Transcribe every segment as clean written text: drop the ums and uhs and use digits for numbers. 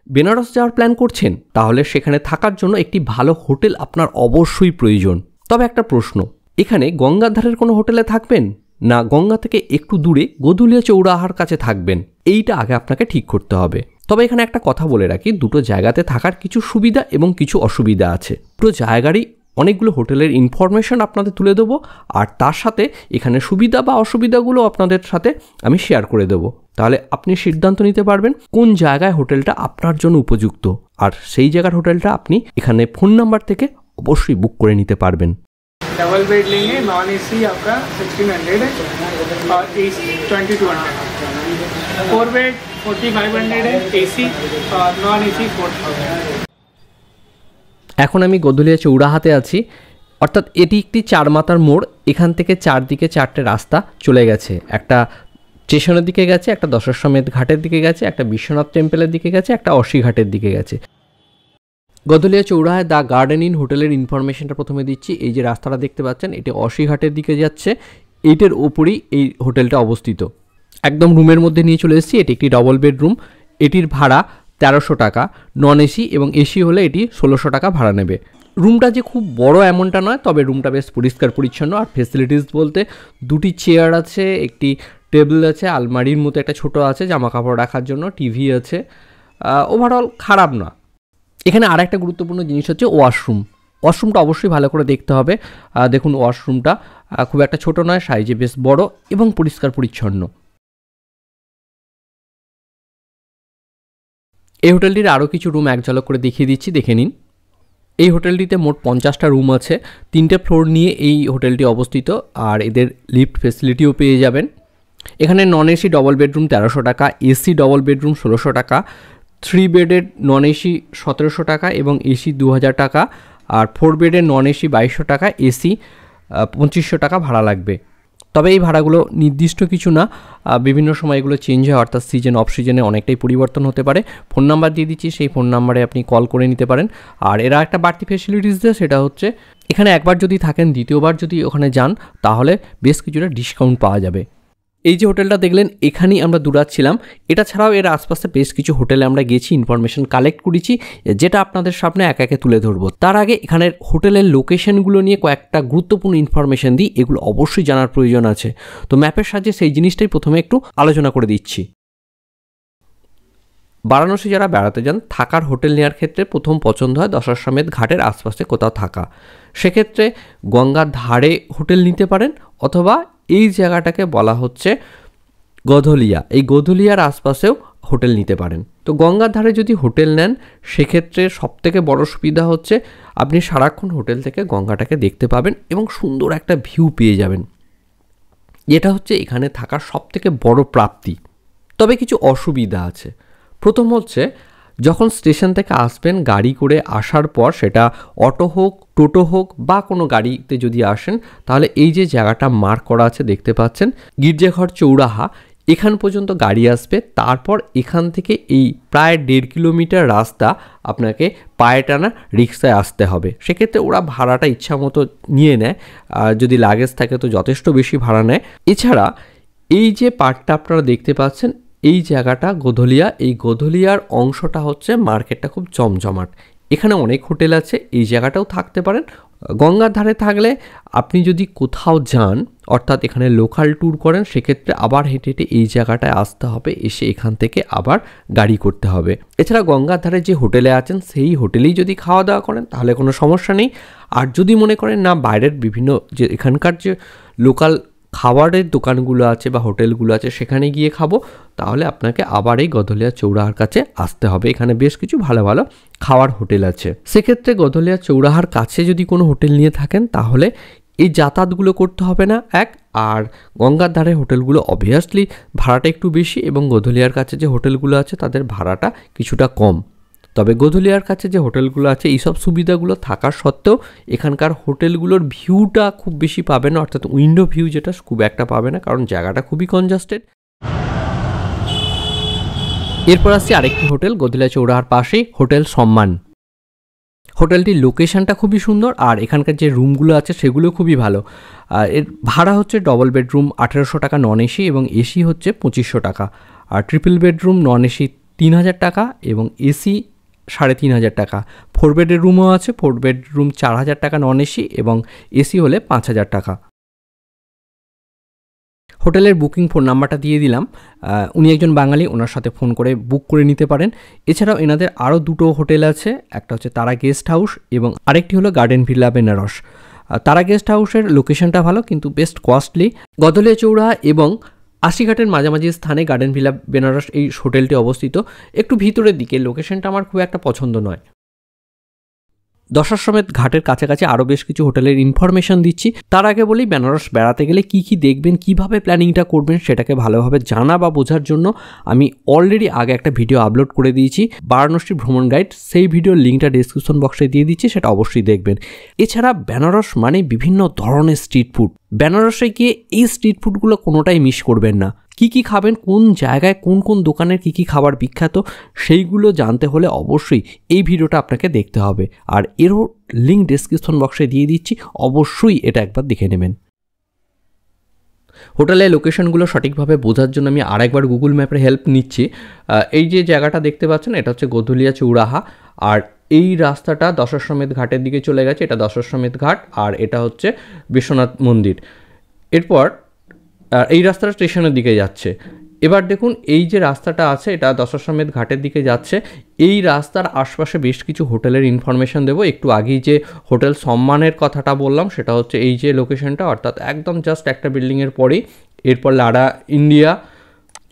বেনারস যাওয়ার প্ল্যান করছেন তাহলে সেখানে থাকার জন্য একটি ভালো হোটেল আপনার অবশ্যই প্রয়োজন। তবে একটা প্রশ্ন, এখানে গঙ্গার ধারের কোনো হোটেলে থাকবেন না গঙ্গা থেকে একটু দূরে গোধুলিয়া চৌরাহার কাছে থাকবেন, এইটা আগে আপনাকে ঠিক করতে হবে। তবে এখানে একটা কথা বলে রাখি, দুটো জায়গাতে থাকার কিছু সুবিধা এবং কিছু অসুবিধা আছে। দুটো জায়গারই অনেকগুলো হোটেলের ইনফরমেশন আপনাদের তুলে দেবো, আর তার সাথে এখানে সুবিধা বা অসুবিধাগুলো আপনাদের সাথে আমি শেয়ার করে দেবো। তাহলে আপনি সিদ্ধান্ত নিতে পারবেন কোন জায়গায় হোটেলটা আপনার জন্য উপযুক্ত, আর সেই জায়গার হোটেলটা আপনি এখানে ফোন নাম্বার থেকে অবশ্যই বুক করে নিতে পারবেন। डबल बेड लेंगे, नॉन एसी आपका 1600 है और एसी 2200, 4 बेड 4500 है, एसी और नॉन एसी 4000। এখন আমি গোধুলিয়া চৌরাহাতে আছি, অর্থাৎ এটি একটি চার মাথার মোড়। এখান থেকে চারদিকে চারটে রাস্তা চলে গেছে, একটা স্টেশনের দিকে গেছে, একটা দশাশ্বমেধ ঘাটের দিকে গেছে, একটা বিশ্বনাথ টেম্পলের দিকে গেছে, একটা অসি ঘাটের দিকে গেছে। গোধুলিয়া চৌরাহায় দ্য গার্ডেন ইন হোটেলের ইনফরমেশনটা প্রথমে দিচ্ছি। এই যে রাস্তাটা দেখতে পাচ্ছেন এটি অসি ঘাটের দিকে যাচ্ছে, এইটার ওপরই এই হোটেলটা অবস্থিত। একদম রুমের মধ্যে নিয়ে চলে এসেছি। এটি একটি ডবল বেডরুম, এটির ভাড়া 1300 টাকা, নন এসি এবং এসি হলে এটি 1600 টাকা ভাড়া নেবে। রুমটা যে খুব বড় এমনটা নয়, তবে রুমটা বেশ পরিষ্কার পরিচ্ছন্ন। আর ফেসিলিটিস বলতে দুটি চেয়ার আছে, একটি টেবিল আছে, আলমারির মতো একটা ছোট আছে জামা কাপড় রাখার জন্য, টিভি আছে, ওভারঅল খারাপ না। এখানে আর একটা গুরুত্বপূর্ণ জিনিস হচ্ছে ওয়াশরুম। ওয়াশরুমটা অবশ্যই ভালো করে দেখতে হবে। দেখুন ওয়াশরুমটা খুব একটা ছোট নয়, সাইজে বেশ বড় এবং পরিষ্কার পরিচ্ছন্ন। এই হোটেলটির আরও কিছু রুম এক ঝলক করে দেখিয়ে দিচ্ছি, দেখে নিন। এই হোটেলটিতে মোট 50টা রুম আছে, 3টে ফ্লোর নিয়ে এই হোটেলটি অবস্থিত, আর এদের লিফট ফেসিলিটিও পেয়ে যাবেন। এখানে নন এসি ডবল বেডরুম 1300 টাকা, এসি ডবল বেডরুম 1600 টাকা, 3 বেডের নন এসি 1700 টাকা এবং এসি 2000 টাকা, আর 4 বেডের নন এসি 2200 টাকা, এসি 2500 টাকা ভাড়া লাগবে। তবে এই ভাড়াগুলো নির্দিষ্ট কিছু না, বিভিন্ন সময় এগুলো চেঞ্জ হয়, অর্থাৎ সিজন অফ সিজনে অনেকটাই পরিবর্তন হতে পারে। ফোন নাম্বার দিয়ে দিচ্ছি, সেই ফোন নাম্বারে আপনি কল করে নিতে পারেন। আর এরা একটা বাড়তি ফেসিলিটিস দেয়, সেটা হচ্ছে এখানে একবার যদি থাকেন দ্বিতীয়বার যদি ওখানে যান তাহলে বেশ কিছুটা ডিসকাউন্ট পাওয়া যাবে। এই যে হোটেলটা দেখলেন এখানেই আমরা দূরাচ্ছিলাম। এটা ছাড়াও এর আশপাশে বেশ কিছু হোটেলে আমরা গেছি, ইনফরমেশন কালেক্ট করেছি, যেটা আপনাদের সামনে এক একে তুলে ধরবো। তার আগে এখানের হোটেলের লোকেশনগুলো নিয়ে কয়েকটা গুরুত্বপূর্ণ ইনফরমেশন দিই, এগুলো অবশ্যই জানার প্রয়োজন আছে। তো ম্যাপের সাহায্যে সেই জিনিসটাই প্রথমে একটু আলোচনা করে দিচ্ছি। বারাণসী যারা বেড়াতে যান থাকার হোটেল নেওয়ার ক্ষেত্রে প্রথম পছন্দ হয় দশাশ্বমেধ ঘাটের আশপাশে কোথাও থাকা। সেক্ষেত্রে গঙ্গার ধারে হোটেল নিতে পারেন, অথবা এই জায়গাটাকে বলা হচ্ছে গোধুলিয়া, এই গোধুলিয়ার আশপাশেও হোটেল নিতে পারেন। তো গঙ্গার ধারে যদি হোটেল নেন সেক্ষেত্রে সবথেকে বড় সুবিধা হচ্ছে আপনি সারাক্ষণ হোটেল থেকে গঙ্গাটাকে দেখতে পাবেন এবং সুন্দর একটা ভিউ পেয়ে যাবেন। এটা হচ্ছে এখানে থাকার সবথেকে বড় প্রাপ্তি। তবে কিছু অসুবিধা আছে। প্রথম হচ্ছে যখন স্টেশন থেকে আসবেন গাড়ি করে আসার পর, সেটা অটো হোক, টোটো হোক বা কোনো গাড়িতে যদি আসেন, তাহলে এই যে জায়গাটা মার্ক করা আছে দেখতে পাচ্ছেন গির্জাঘর চৌরাহা, এখান পর্যন্ত গাড়ি আসবে। তারপর এখান থেকে এই প্রায় 1.5 কিলোমিটার রাস্তা আপনাকে পায়ে টানা রিক্সায় আসতে হবে। সেক্ষেত্রে ওরা ভাড়াটা ইচ্ছা মতো নিয়ে নেয়, যদি লাগেজ থাকে তো যথেষ্ট বেশি ভাড়া নেয়। এছাড়া এই যে পার্টটা আপনারা দেখতে পাচ্ছেন, এই জায়গাটা গোধুলিয়া, এই গোধুলিয়ার অংশটা হচ্ছে মার্কেটটা খুব জমজমাট। এখানে অনেক হোটেল আছে, এই জায়গাটাও থাকতে পারেন। গঙ্গার ধারে থাকলে আপনি যদি কোথাও যান, অর্থাৎ এখানে লোকাল ট্যুর করেন, সেক্ষেত্রে আবার হেঁটে হেঁটে এই জায়গাটায় আসতে হবে, এসে এখান থেকে আবার গাড়ি করতে হবে। এছাড়া গঙ্গার ধারে যে হোটেলে আছেন সেই হোটেলেই যদি খাওয়া দাওয়া করেন তাহলে কোনো সমস্যা নেই। আর যদি মনে করেন না বাইরের বিভিন্ন যে এখানকার যে লোকাল খাবারের দোকানগুলো আছে বা হোটেলগুলো আছে সেখানে গিয়ে খাবো, তাহলে আপনাকে আবার এই গোধুলিয়া চৌরাহার কাছে আসতে হবে। এখানে বেশ কিছু ভালো ভালো খাওয়ার হোটেল আছে। সেক্ষেত্রে গোধুলিয়া চৌরাহার কাছে যদি কোনো হোটেল নিয়ে থাকেন তাহলে এই যাতায়াতগুলো করতে হবে না এক। আর গঙ্গার ধারে হোটেলগুলো অবভিয়াসলি ভাড়াটা একটু বেশি, এবং গোধুলিয়ার কাছে যে হোটেলগুলো আছে তাদের ভাড়াটা কিছুটা কম। তবে গোধুলিয়ার কাছে যে হোটেলগুলো আছে এইসব সুবিধাগুলো থাকার সত্ত্বেও এখানকার হোটেলগুলোর ভিউটা খুব বেশি পাবে না, অর্থাৎ উইন্ডো ভিউ যেটা খুব একটা পাবে না, কারণ জায়গাটা খুবই কনজাস্টেড। এরপর আসছি আরেকটি হোটেল গোধুলিয়া চৌরাহার পাশেই, হোটেল সম্মান। হোটেলটির লোকেশনটা খুবই সুন্দর, আর এখানকার যে রুমগুলো আছে সেগুলো খুবই ভালো। এর ভাড়া হচ্ছে ডবল বেডরুম 1800 টাকা নন এসি, এবং এসি হচ্ছে 2500 টাকা, আর ট্রিপল বেডরুম নন এসি 3000 টাকা এবং এসি 3500 টাকা। 4 বেডের রুমও আছে, 4 বেডরুম 4000 টাকা নন এসি এবং এসি হলে 5000 টাকা। হোটেলের বুকিং ফোন নাম্বারটা দিয়ে দিলাম, উনি একজন বাঙালি, ওনার সাথে ফোন করে বুক করে নিতে পারেন। এছাড়াও এনাদের আরও দুটো হোটেল আছে, একটা হচ্ছে তারা গেস্ট হাউস এবং আরেকটি হলো গার্ডেন ভিলা বেনারস। তারা গেস্ট হাউসের লোকেশনটা ভালো কিন্তু বেস্ট কস্টলি। গদলিয়া চৌরাহা এবং আশিঘাটের মাঝামাঝি স্থানে গার্ডেন ভিলা বেনারস এই হোটেলটি অবস্থিত, একটু ভিতরের দিকে। লোকেশনটা আমার খুব একটা পছন্দ নয়। দশাশ্বমেধ ঘাটের কাছাকাছি আরও বেশ কিছু হোটেলের ইনফরমেশন দিচ্ছি। তার আগে বলি, বেনারস বেড়াতে গেলে কি কি দেখবেন, কিভাবে প্ল্যানিংটা করবেন সেটাকে ভালোভাবে জানা বা বোঝার জন্য আমি অলরেডি আগে একটা ভিডিও আপলোড করে দিয়েছি, বারাণসী ভ্রমণ গাইড। সেই ভিডিওর লিঙ্কটা ডেসক্রিপশন বক্সে দিয়ে দিচ্ছি, সেটা অবশ্যই দেখবেন। এছাড়া বেনারস মানে বিভিন্ন ধরনের স্ট্রিট ফুড। বেনারসে গিয়ে এই স্ট্রিট ফুডগুলো কোনোটাই মিস করবেন না। কি কি খাবেন, কোন জায়গায় কোন কোন দোকানের কি কি খাবার বিখ্যাত, সেইগুলো জানতে হলে অবশ্যই এই ভিডিওটা আপনাকে দেখতে হবে। আর এরও লিঙ্ক ডেসক্রিপশন বক্সে দিয়ে দিচ্ছি, অবশ্যই এটা একবার দেখে নেবেন। হোটেলের লোকেশনগুলো সঠিকভাবে বোঝার জন্য আমি আরেকবার গুগল ম্যাপের হেল্প নিচ্ছি। এই যে জায়গাটা দেখতে পাচ্ছেন, এটা হচ্ছে গদলিয়া চৌরাহা, আর এই রাস্তাটা দশাশ্বমেধ ঘাটের দিকে চলে গেছে। এটা দশাশ্বমেধ ঘাট আর এটা হচ্ছে বিশ্বনাথ মন্দির। এরপর এই রাস্তাটা স্টেশনের দিকে যাচ্ছে। এবার দেখুন, এই যে রাস্তাটা আছে এটা দশাশ্বমেধ ঘাটের দিকে যাচ্ছে। এই রাস্তার আশপাশে বেশ কিছু হোটেলের ইনফরমেশন দেবো। একটু আগেই যে হোটেল সম্মানের কথাটা বললাম, সেটা হচ্ছে এই যে লোকেশনটা, অর্থাৎ একদম জাস্ট একটা বিল্ডিংয়ের পরেই। এরপর লাডা ইন্ডিয়া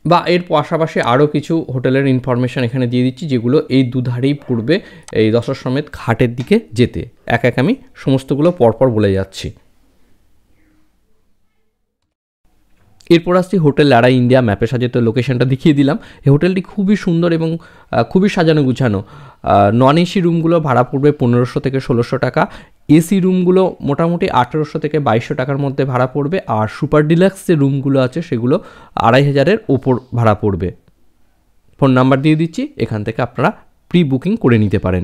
বা এর পাশাপাশি আরও কিছু হোটেলের ইনফরমেশন এখানে দিয়ে দিচ্ছি, যেগুলো এই দুধারেই পূর্বে এই দশাশ্বমেধ ঘাটের দিকে যেতে। এক এক আমি সমস্তগুলো পরপর বলে যাচ্ছি। এরপর আসছি হোটেল লাডা ইন্ডিয়া। ম্যাপে সাজাতে লোকেশনটা দেখিয়ে দিলাম। এই হোটেলটি খুবই সুন্দর এবং খুবই সাজানো গুছানো। নন এসি রুমগুলো ভাড়া পড়বে 1500 থেকে 1600 টাকা। এসি রুমগুলো মোটামুটি 1800 থেকে 2200 টাকার মধ্যে ভাড়া পড়বে। আর সুপার ডিলাক্স যে রুমগুলো আছে সেগুলো 2500-এর ওপর ভাড়া পড়বে। ফোন নাম্বার দিয়ে দিচ্ছি, এখান থেকে আপনারা প্রি বুকিং করে নিতে পারেন।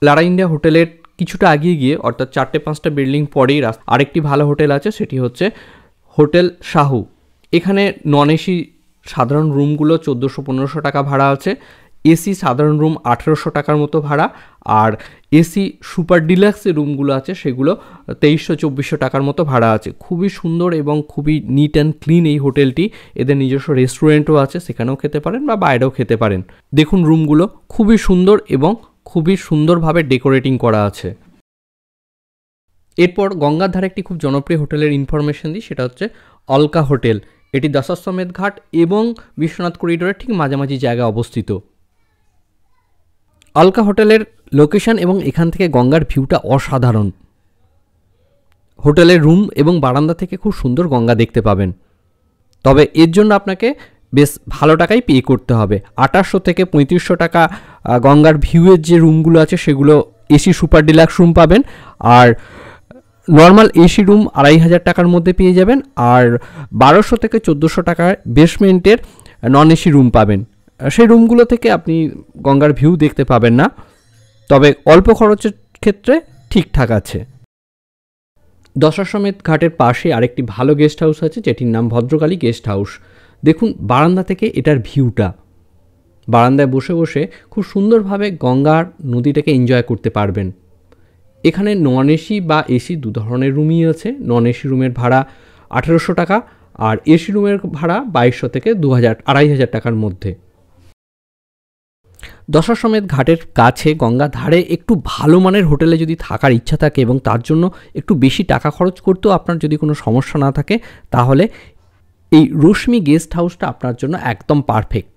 লাডা ইন্ডিয়া হোটেলের কিছুটা এগিয়ে গিয়ে, অর্থাৎ 4-5টা বিল্ডিং পরেই আরেকটি ভালো হোটেল আছে, সেটি হচ্ছে হোটেল শাহু। এখানে নন এসি সাধারণ রুমগুলো 1400-1500 টাকা ভাড়া আছে। এসি সাধারণ রুম 1800 টাকার মতো ভাড়া। আর এসি সুপার ডিলাক্স যে রুমগুলো আছে সেগুলো 2300-2400 টাকার মতো ভাড়া আছে। খুবই সুন্দর এবং খুবই নিট অ্যান্ড ক্লিন এই হোটেলটি। এদের নিজস্ব রেস্টুরেন্টও আছে, সেখানেও খেতে পারেন বা বাইরেও খেতে পারেন। দেখুন রুমগুলো খুবই সুন্দর এবং খুবই সুন্দরভাবে ডেকোরেটিং করা আছে। এরপর গঙ্গার ধারে একটি খুব জনপ্রিয় হোটেলের ইনফরমেশন দিই, সেটা হচ্ছে অলকা হোটেল। এটি দশাশ্বমেধ ঘাট এবং বিশ্বনাথ করিডোরের ঠিক মাঝামাঝি জায়গায় অবস্থিত। অলকা হোটেলের লোকেশন এবং এখান থেকে গঙ্গার ভিউটা অসাধারণ। হোটেলের রুম এবং বারান্দা থেকে খুব সুন্দর গঙ্গা দেখতে পাবেন। তবে এর জন্য আপনাকে বেশ ভালো টাকাই পে করতে হবে। 2800 থেকে 3500 টাকা গঙ্গার ভিউয়ের যে রুমগুলো আছে সেগুলো এসি সুপার ডিলাক্স রুম পাবেন। আর নর্মাল এসি রুম 2500 টাকার মধ্যে পেয়ে যাবেন। আর 1200 থেকে 1400 টাকার বেসমেন্টের নন এসি রুম পাবেন। সেই রুমগুলো থেকে আপনি গঙ্গার ভিউ দেখতে পাবেন না, তবে অল্প খরচের ক্ষেত্রে ঠিকঠাক আছে। দশাশ্বমেধ ঘাটের পাশে আরেকটি ভালো গেস্ট হাউস আছে, যেটির নাম ভদ্রকালী গেস্ট হাউস। দেখুন বারান্দা থেকে এটার ভিউটা, বারান্দায় বসে বসে খুব সুন্দরভাবে গঙ্গার নদীটাকে এনজয় করতে পারবেন। এখানে নন এসি বা এসি দু ধরনের রুমই আছে। নন এসি রুমের ভাড়া 1800 টাকা আর এসি রুমের ভাড়া 2200 থেকে 2500 টাকার মধ্যে। দশাশ্বমেধ ঘাটের কাছে গঙ্গা ধারে একটু ভালো মানের হোটেলে যদি থাকার ইচ্ছা থাকে এবং তার জন্য একটু বেশি টাকা খরচ করতেও আপনার যদি কোনো সমস্যা না থাকে, তাহলে এই রশ্মি গেস্ট হাউসটা আপনার জন্য একদম পারফেক্ট।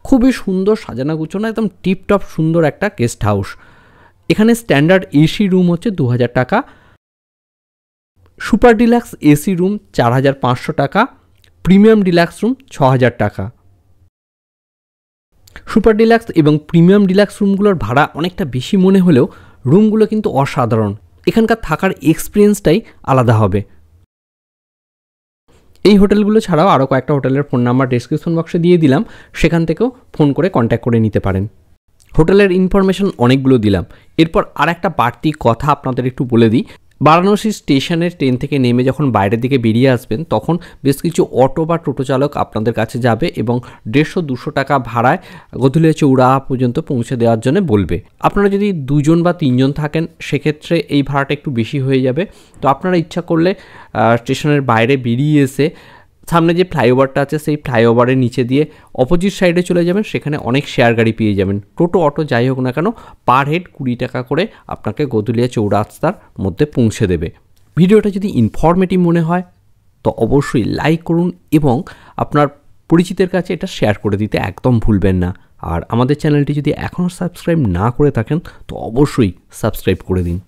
খুবই সুন্দর সাজানো গুছানো, একদম টিপটপ সুন্দর একটা গেস্ট হাউস। এখানে স্ট্যান্ডার্ড এসি রুম হচ্ছে 2000 টাকা, সুপার ডিলাক্স এসি রুম 4500 টাকা, প্রিমিয়াম ডিলাক্স রুম 6000 টাকা। সুপার ডিলাক্স এবং প্রিমিয়াম ডিলাক্স রুমগুলোর ভাড়া অনেকটা বেশি মনে হলেও রুমগুলো কিন্তু অসাধারণ। এখানকার থাকার এক্সপিরিয়েন্সটাই আলাদা হবে। এই হোটেলগুলো ছাড়াও আরও কয়েকটা হোটেলের ফোন নাম্বার ডেসক্রিপশন বক্সে দিয়ে দিলাম, সেখান থেকেও ফোন করে কন্ট্যাক্ট করে নিতে পারেন। হোটেলের ইনফরমেশন অনেকগুলো দিলাম। এরপর আর একটা বাড়তি কথা আপনাদের একটু বলে দিই। বারাণসী স্টেশনের ট্রেন থেকে নেমে যখন বাইরের দিকে বেরিয়ে আসবেন তখন বেশ কিছু অটো বা টোটো চালক আপনাদের কাছে যাবে এবং 150-200 টাকা ভাড়ায় গধুলিয়া চৌরাহা পর্যন্ত পৌঁছে দেওয়ার জন্য বলবে। আপনারা যদি 2 জন বা 3 জন থাকেন সেক্ষেত্রে এই ভাড়াটা একটু বেশি হয়ে যাবে। তো আপনারা ইচ্ছা করলে স্টেশনের বাইরে বেরিয়ে এসে সামনে যে ফ্লাইওভারটা আছে সেই ফ্লাইওভারের নিচে দিয়ে অপোজিট সাইডে চলে যাবেন, সেখানে অনেক শেয়ার গাড়ি পেয়ে যাবেন। টোটো অটো যাই হোক না কেন পার হেড 20 টাকা করে আপনাকে গধুলিয়া চৌরাস্তার মধ্যে পৌঁছে দেবে। ভিডিওটা যদি ইনফরমেটিভ মনে হয় তো অবশ্যই লাইক করুন এবং আপনার পরিচিতের কাছে এটা শেয়ার করে দিতে একদম ভুলবেন না। আর আমাদের চ্যানেলটি যদি এখনও সাবস্ক্রাইব না করে থাকেন তো অবশ্যই সাবস্ক্রাইব করে দিন।